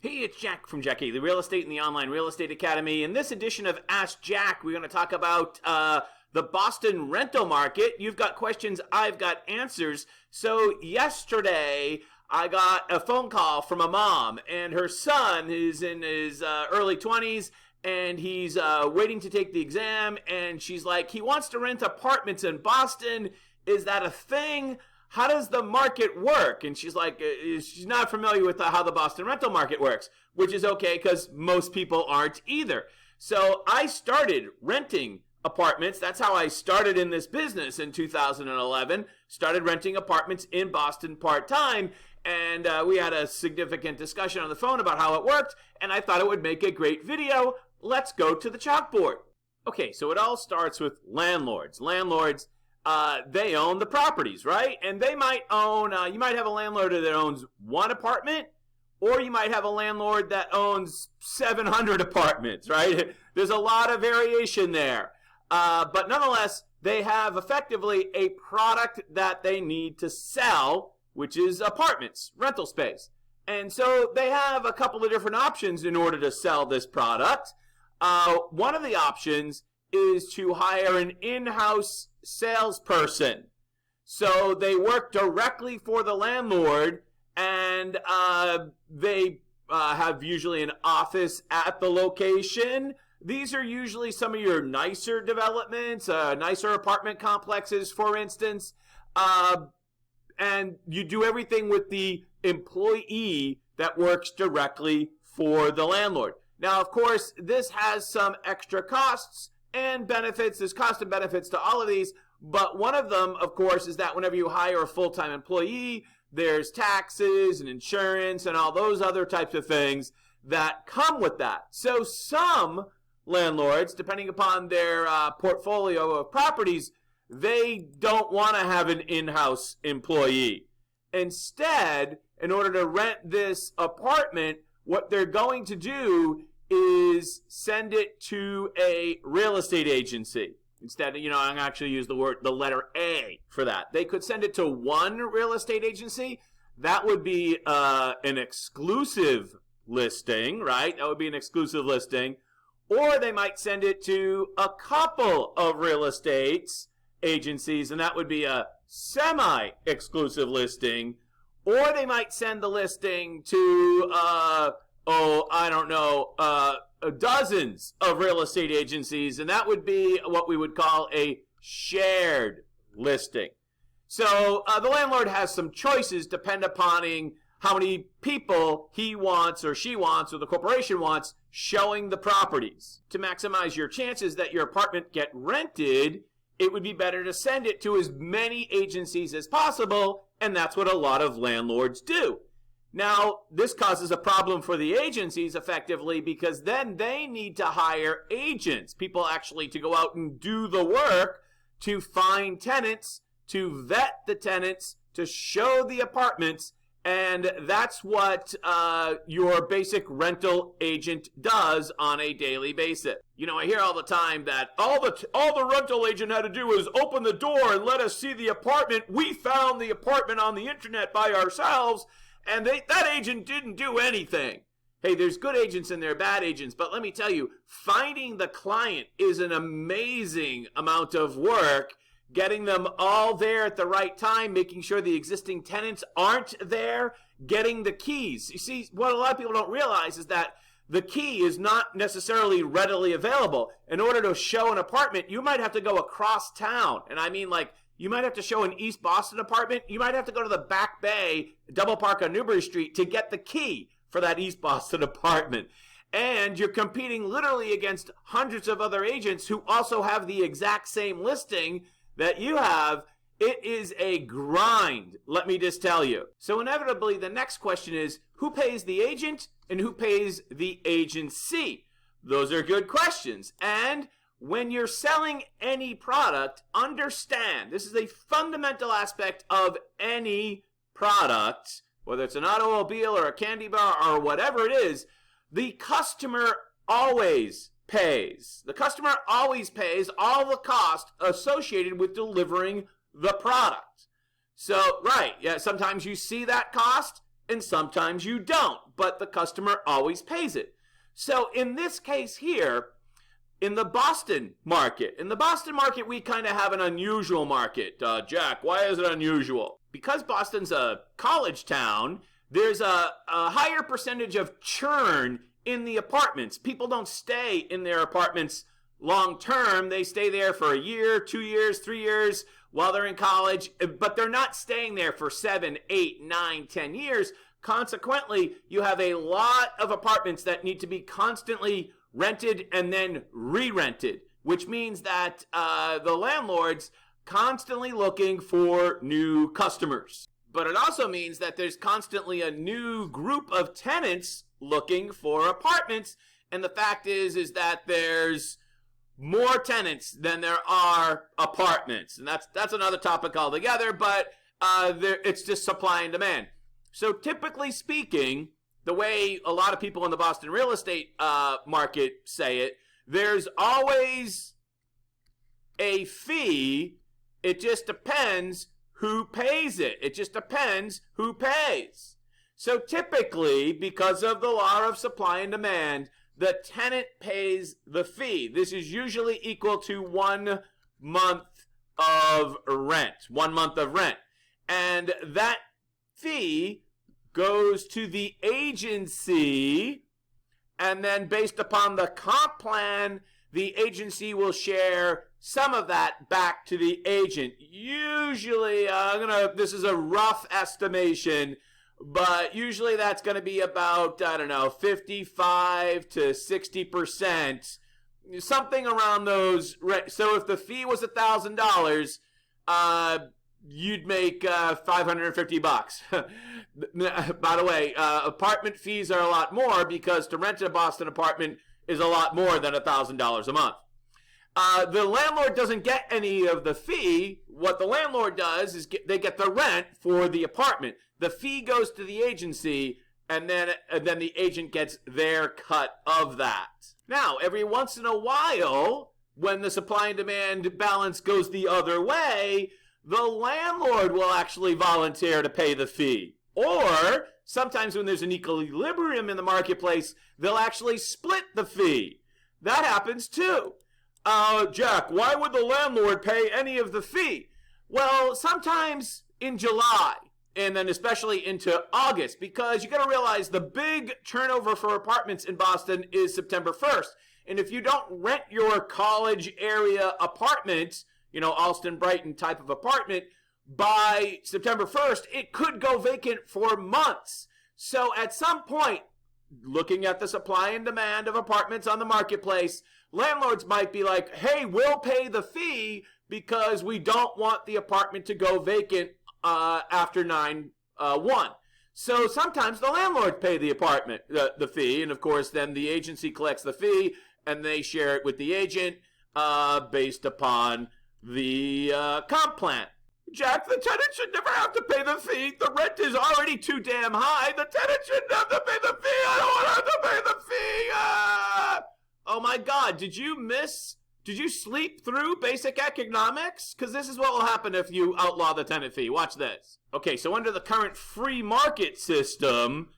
Hey, it's Jack from Jack Haley Real Estate and the Online Real Estate Academy. In this edition of Ask Jack, we're going to talk about the Boston rental market. You've got questions, I've got answers. So yesterday, I got a phone call from a mom, and her son is in his early 20s, and he's waiting to take the exam, and she's like, he wants to rent apartments in Boston. Is that a thing? How does the market work? And she's like, she's not familiar with how the Boston rental market works, which is okay because most people aren't either. So I started renting apartments. That's how I started in this business in 2011. Started renting apartments in Boston part-time. And we had a significant discussion on the phone about how it worked. And I thought it would make a great video. Let's go to the chalkboard. Okay, so it all starts with landlords. Landlords, they own the properties, right? And they might own, you might have a landlord that owns one apartment, or you might have a landlord that owns 700 apartments, right? There's a lot of variation there. But nonetheless, they have effectively a product that they need to sell, which is apartments, rental space. And so they have a couple of different options in order to sell this product. One of the options is to hire an in-house salesperson. So they work directly for the landlord, and they have usually an office at the location. These are usually some of your nicer developments, nicer apartment complexes, for instance. And you do everything with the employee that works directly for the landlord. Now, of course, this has some extra costs and benefits. There's cost and benefits to all of these, but one of them, of course, is that whenever you hire a full-time employee, there's taxes and insurance and all those other types of things that come with that. So some landlords, depending upon their portfolio of properties, they don't want to have an in-house employee. Instead, in order to rent this apartment, what they're going to do is send it to a real estate agency. Instead, I'm going to actually use the letter A for that. They could send it to one real estate agency. That would be an exclusive listing, right? That would be an exclusive listing. Or they might send it to a couple of real estate agencies, and that would be a semi-exclusive listing. Or they might send the listing to dozens of real estate agencies, and that would be what we would call a shared listing. So the landlord has some choices depending upon how many people he wants or she wants or the corporation wants showing the properties. To maximize your chances that your apartment get rented, it would be better to send it to as many agencies as possible, and that's what a lot of landlords do. Now, this causes a problem for the agencies effectively because then they need to hire agents, people actually to go out and do the work to find tenants, to vet the tenants, to show the apartments, and that's what your basic rental agent does on a daily basis. I hear all the time that all the rental agent had to do was open the door and let us see the apartment. We found the apartment on the internet by ourselves. And that agent didn't do anything. Hey, there's good agents and there are bad agents, but let me tell you, finding the client is an amazing amount of work, getting them all there at the right time, making sure the existing tenants aren't there, getting the keys. You see, what a lot of people don't realize is that the key is not necessarily readily available. In order to show an apartment, you might have to go across town. And I mean, like, you might have to show an East Boston apartment. You might have to go to the Back Bay, double park on Newbury Street to get the key for that East Boston apartment. And you're competing literally against hundreds of other agents who also have the exact same listing that you have. It is a grind, let me just tell you. So inevitably, the next question is, who pays the agent and who pays the agency? Those are good questions. And when you're selling any product, understand, this is a fundamental aspect of any product, whether it's an automobile or a candy bar or whatever it is, the customer always pays. The customer always pays all the cost associated with delivering the product. So, right, yeah, sometimes you see that cost and sometimes you don't, but the customer always pays it. So in this case here, in the Boston market, we kind of have an unusual market. Jack, why is it unusual? Because Boston's a college town, there's a higher percentage of churn in the apartments. People don't stay in their apartments long term. They stay there for a year, 2 years, 3 years while they're in college, but they're not staying there for 7, 8, 9, 10 years. Consequently, you have a lot of apartments that need to be constantly rented and then re-rented, which means that the landlord's constantly looking for new customers. But it also means that there's constantly a new group of tenants looking for apartments, and the fact is that there's more tenants than there are apartments, and that's another topic altogether, but it's just supply and demand. So typically speaking, the way a lot of people in the Boston real estate market say it, there's always a fee. It just depends who pays it. It just depends who pays. So typically, because of the law of supply and demand, the tenant pays the fee. This is usually equal to 1 month of rent. 1 month of rent. And that fee goes to the agency, and then based upon the comp plan, the agency will share some of that back to the agent. Usually, this is a rough estimation, but usually that's going to be about, 55 to 60%, something around those. So if the fee was $1,000, you'd make $550. By the way, apartment fees are a lot more because to rent a Boston apartment is a lot more than $1,000 a month. The landlord doesn't get any of the fee. What the landlord does is they get the rent for the apartment. The fee goes to the agency, and then the agent gets their cut of that. Now, every once in a while, when the supply and demand balance goes the other way, the landlord will actually volunteer to pay the fee. Or sometimes when there's an equilibrium in the marketplace, they'll actually split the fee. That happens too. Jack, why would the landlord pay any of the fee? Well, sometimes in July, and then especially into August, because you got to realize the big turnover for apartments in Boston is September 1st. And if you don't rent your college area apartment, Alston, Brighton type of apartment, by September 1st, it could go vacant for months. So at some point, looking at the supply and demand of apartments on the marketplace, landlords might be like, hey, we'll pay the fee because we don't want the apartment to go vacant after 9/1. So sometimes the landlord pay the apartment, the fee, and of course then the agency collects the fee and they share it with the agent based upon the comp plan. Jack, the tenant should never have to pay the fee. The rent is already too damn high. The tenant shouldn't have to pay the fee. I don't want to have to pay the fee. Oh my God, did you sleep through basic economics? Because this is what will happen if you outlaw the tenant fee. Watch this. Okay, so under the current free market system,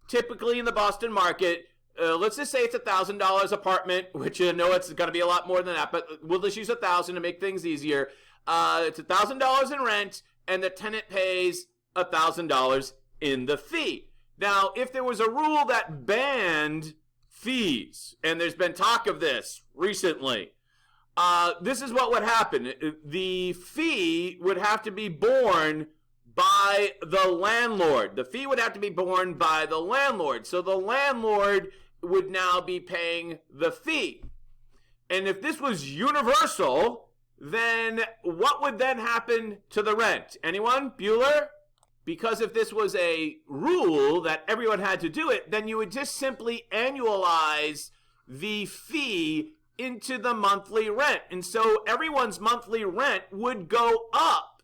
typically in the Boston market, let's just say it's $1,000 apartment, which I know it's going to be a lot more than that, but we'll just use 1,000 to make things easier. It's $1,000 in rent, and the tenant pays $1,000 in the fee. Now, if there was a rule that banned fees, and there's been talk of this recently, this is what would happen. The fee would have to be borne by the landlord. The fee would have to be borne by the landlord. So the landlord would now be paying the fee. And if this was universal, then what would then happen to the rent? Anyone? Bueller? Because if this was a rule that everyone had to do it, then you would just simply annualize the fee into the monthly rent. And so everyone's monthly rent would go up.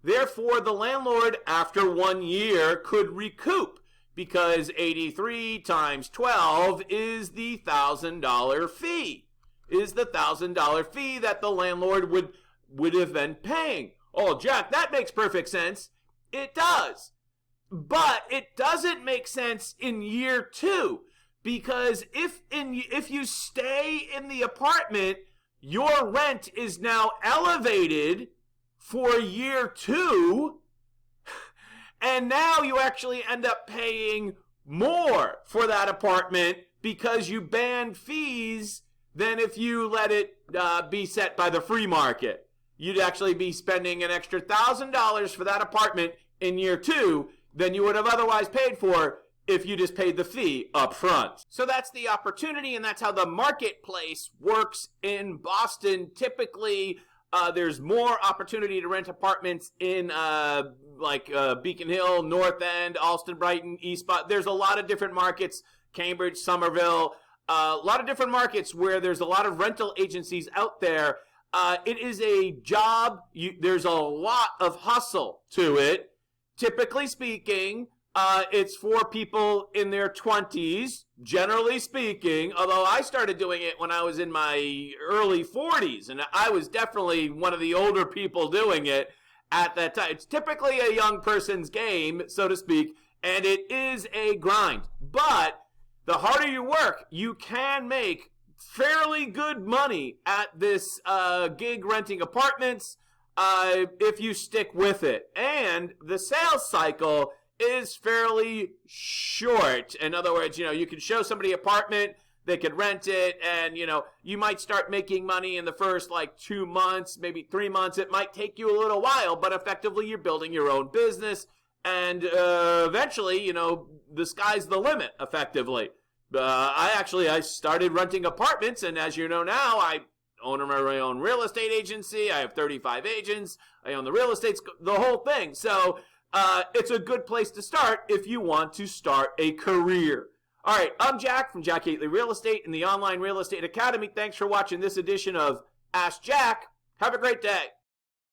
Therefore, the landlord, after 1 year, could recoup because 83 times 12 is the $1,000 fee. Is the $1,000 fee that the landlord would have been paying. Oh, Jack, that makes perfect sense. It does. But it doesn't make sense in year 2, because if you stay in the apartment, your rent is now elevated for year 2, and now you actually end up paying more for that apartment because you banned fees than if you let it be set by the free market. You'd actually be spending an extra $1,000 for that apartment in year 2 than you would have otherwise paid for if you just paid the fee up front. So that's the opportunity, and that's how the marketplace works in Boston. Typically, there's more opportunity to rent apartments in Beacon Hill, North End, Allston, Brighton, East Boston. There's a lot of different markets, Cambridge, Somerville, a lot of different markets where there's a lot of rental agencies out there. It is a job. There's a lot of hustle to it. Typically speaking, it's for people in their 20s, generally speaking, although I started doing it when I was in my early 40s, and I was definitely one of the older people doing it at that time. It's typically a young person's game, so to speak, and it is a grind. But the harder you work, you can make fairly good money at this gig renting apartments if you stick with it. And the sales cycle is fairly short. In other words, you can show somebody an apartment, they could rent it, and, you might start making money in the first, 2 months, maybe 3 months. It might take you a little while, but effectively you're building your own business, and eventually, the sky's the limit, effectively. I started renting apartments, and as you know now, I own my own real estate agency. I have 35 agents. I own the real estate, the whole thing. So it's a good place to start if you want to start a career. All right, I'm Jack from Jack Gately Real Estate and the Online Real Estate Academy. Thanks for watching this edition of Ask Jack. Have a great day.